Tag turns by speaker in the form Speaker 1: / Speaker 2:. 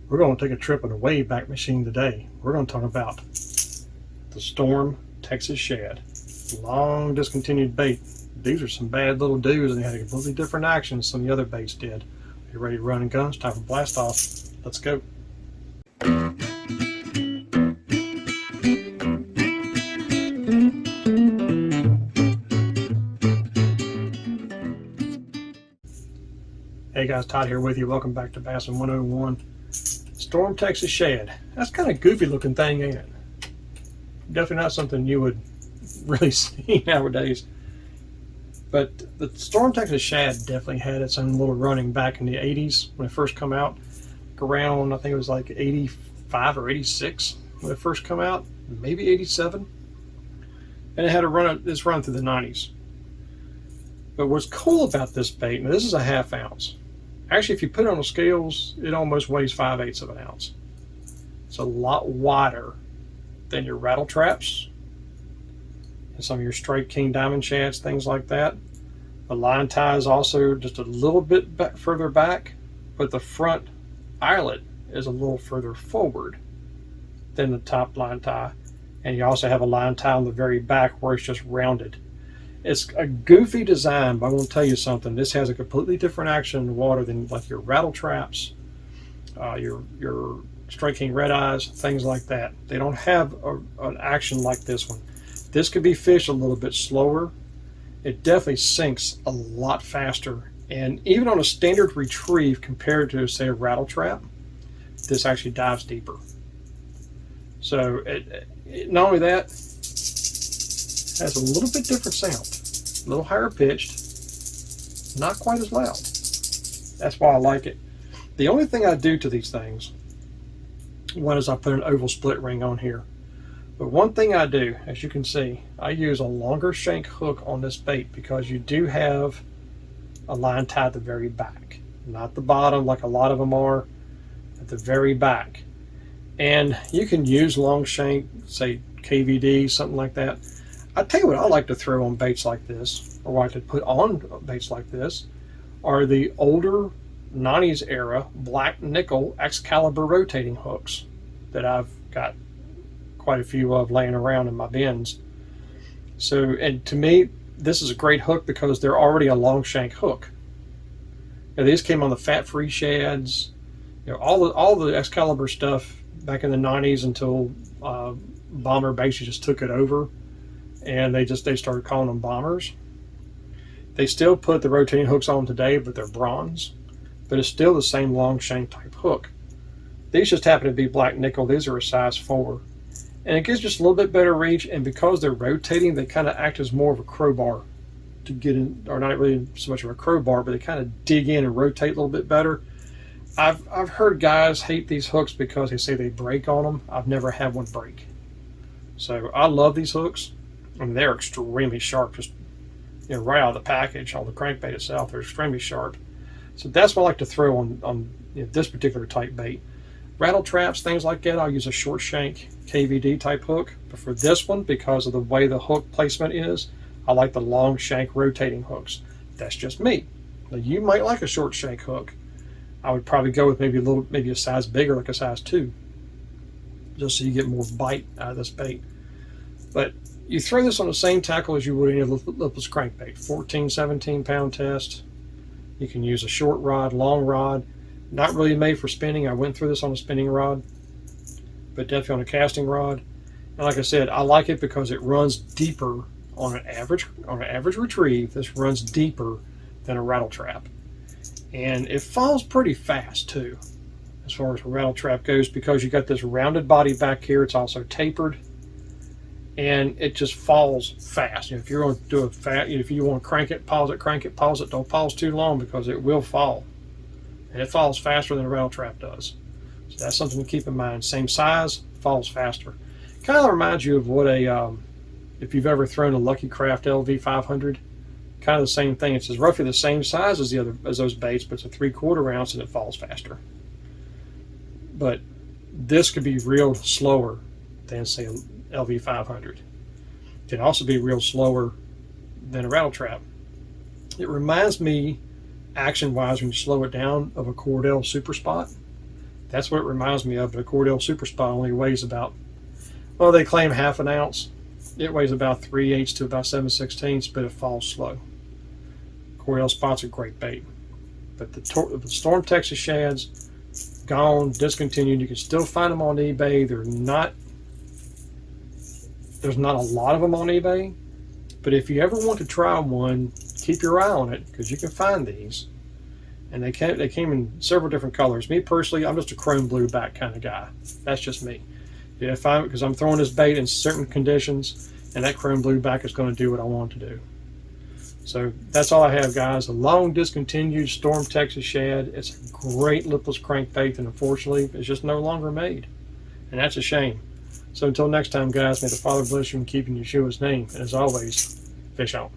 Speaker 1: We're going to take a trip in a wave-back machine today. We're going to talk about the Storm Texas Shad. Long discontinued bait. These are some bad little dudes, and they had a completely different action than some of the other baits did. Are you ready to run and gun? It's time for blast off. Let's go. Hey guys, Todd here with you. Welcome back to Bassin 101. Storm Texas Shad. That's kind of goofy looking thing, ain't it? Definitely not something you would really see nowadays. But the Storm Texas Shad definitely had its own little running back in the 80s when it first come out. Around, I think it was like 85 or 86 when it first come out, maybe 87. And it had this run through the 90s. But what's cool about this bait, now this is a half ounce. Actually, if you put it on the scales, it almost weighs 5/8 of an ounce. It's a lot wider than your rattle traps and some of your straight king diamond shads, things like that. The line tie is also just a little bit further back, but the front eyelet is a little further forward than the top line tie. And you also have a line tie on the very back where it's just rounded. It's a goofy design, but I want to tell you something. This has a completely different action in the water than like your rattle traps, your straight king red eyes, things like that. They don't have an action like this one. This could be fished a little bit slower. It definitely sinks a lot faster. And even on a standard retrieve compared to, say, a rattle trap, this actually dives deeper. So not only that, it has a little bit different sound. A little higher pitched, not quite as loud. That's why I like it. The only thing I do to these things, one is I put an oval split ring on here. But one thing I do, as you can see, I use a longer shank hook on this bait because you do have a line tie at the very back. Not the bottom like a lot of them are, at the very back. And you can use long shank, say KVD, something like that. I tell you what I like to throw on baits like this, or what I like to put on baits like this, are the older 90s era black nickel Excalibur rotating hooks that I've got quite a few of laying around in my bins. So, and to me, this is a great hook because they're already a long shank hook. Now, these came on the fat-free shads, all the Excalibur stuff back in the 90s until Bomber basically just took it over. And they started calling them bombers. They still put the rotating hooks on today, but they're bronze. But it's still the same long shank type hook. These just happen to be black nickel. These are a size 4. And it gives just a little bit better reach, and because they're rotating, they kind of act as more of a crowbar to get in, or not really so much of a crowbar, but they kind of dig in and rotate a little bit better. I've heard guys hate these hooks because they say they break on them. I've never had one break. So I love these hooks. I mean, they're extremely sharp, just right out of the package. On the crankbait itself, they're extremely sharp. So that's what I like to throw on this particular type bait. Rattle traps, things like that, I'll use a short shank KVD type hook. But for this one, because of the way the hook placement is, I like the long shank rotating hooks. That's just me. Now, you might like a short shank hook. I would probably go with maybe a size bigger, like a size 2, just so you get more bite out of this bait. But you throw this on the same tackle as you would any lipless crankbait, 14, 17 pound test. You can use a short rod, long rod, not really made for spinning. I went through this on a spinning rod, but definitely on a casting rod. And like I said, I like it because it runs deeper on an average retrieve. This runs deeper than a rattle trap. And it falls pretty fast too, as far as a rattle trap goes, because you got this rounded body back here. It's also tapered. And it just falls fast. If you're going to do if you want to crank it, pause it. Don't pause too long because it will fall. And it falls faster than a rattle trap does. So that's something to keep in mind. Same size, falls faster. Kind of reminds you of what if you've ever thrown a Lucky Craft LV500, kind of the same thing. It's roughly the same size as those baits, but it's a 3/4 ounce and it falls faster. But this could be real slower than, say, LV500. Can also be real slower than a rattle trap. It reminds me, action wise, when you slow it down, of a Cordell Super Spot. That's what it reminds me of. The Cordell Super Spot only weighs about, well, they claim half an ounce. It weighs about 3/8 to about 7/16, but it falls slow. Cordell Spot's a great bait. But the Storm Texas Shads, gone, discontinued. You can still find them on eBay. There's not a lot of them on eBay. But if you ever want to try one, keep your eye on it, because you can find these. And they came in several different colors. Me personally, I'm just a chrome blue back kind of guy. That's just me. Because I'm throwing this bait in certain conditions, and that chrome blue back is going to do what I want it to do. So that's all I have, guys. A long discontinued Storm Texas Shad. It's a great lipless crankbait, and unfortunately, it's just no longer made. And that's a shame. So until next time, guys, may the Father bless you and keep in Yeshua's name. And as always, fish on.